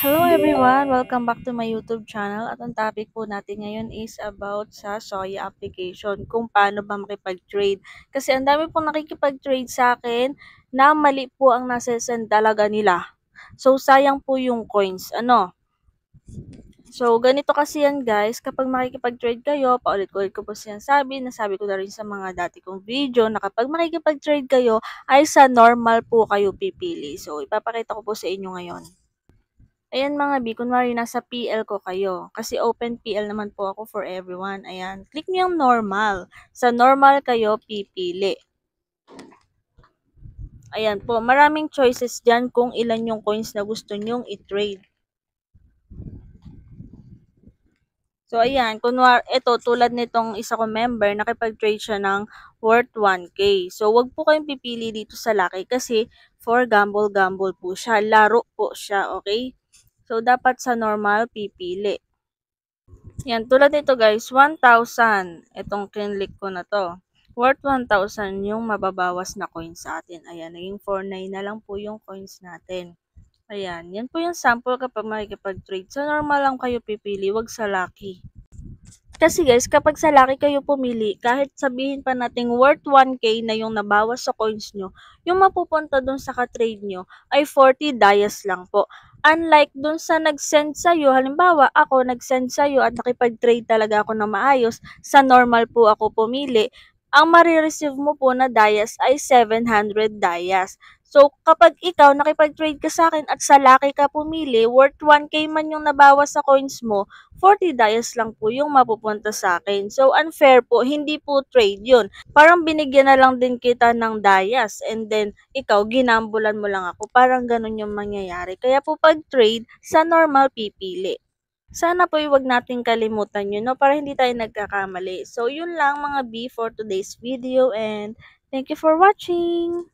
Hello everyone! Welcome back to my YouTube channel at ang topic po natin ngayon is about sa Soya application, kung paano ba makipag-trade. Kasi ang dami pong nakikipag-trade sa akin na mali po ang nasesend talaga nila. So sayang po yung coins. So ganito kasi yan guys, kapag makikipag-trade kayo, paulit-ulit ko po sinasabi, nasabi ko na rin sa mga dati kong video na kapag makikipag-trade kayo ay sa normal po kayo pipili. So ipapakita ko po sa inyo ngayon. Ayan mga B, kunwari nasa PL ko kayo. Kasi open PL naman po ako for everyone. Ayan, click nyo yung normal. Sa normal kayo pipili. Ayan po, maraming choices dyan kung ilan yung coins na gusto nyong i-trade. So ayan, kunwari, ito tulad nitong isa ko member, nakipag-trade siya ng worth 1K. So wag po kayong pipili dito sa laki kasi for gamble po siya. Laro po siya, okay? So dapat sa normal pipili. Yan, tulad nito guys, 1,000. Itong kinlik ko na to. Worth 1,000 yung mababawas na coins sa atin. Ayan, naging 4,900 na lang po yung coins natin. Ayan, yan po yung sample kapag makikipag-trade. Sa normal lang kayo pipili, wag sa lucky. Kasi guys, kapag sa lucky kayo pumili, kahit sabihin pa nating worth 1K na yung nabawas sa coins nyo, yung mapupunta dun sa ka-trade nyo ay 40 dias lang po. Unlike dun sa nag-send sa'yo, halimbawa ako nag-send sa'yo at nakipag-trade talaga ako na maayos, sa normal po ako pumili, ang marireceive mo po na dias ay 700 dias. So, kapag ikaw nakipag-trade ka sa akin at sa lucky ka pumili, worth 1K man yung nabawas sa coins mo, 40 dias lang po yung mapupunta sa akin. So, unfair po. Hindi po trade yun. Parang binigyan na lang din kita ng dias and then ikaw, ginambulan mo lang ako. Parang ganun yung mangyayari. Kaya po pag trade, sa normal pipili. Sana po huwag nating kalimutan yun, no? Para hindi tayo nagkakamali. So, yun lang mga B for today's video and thank you for watching!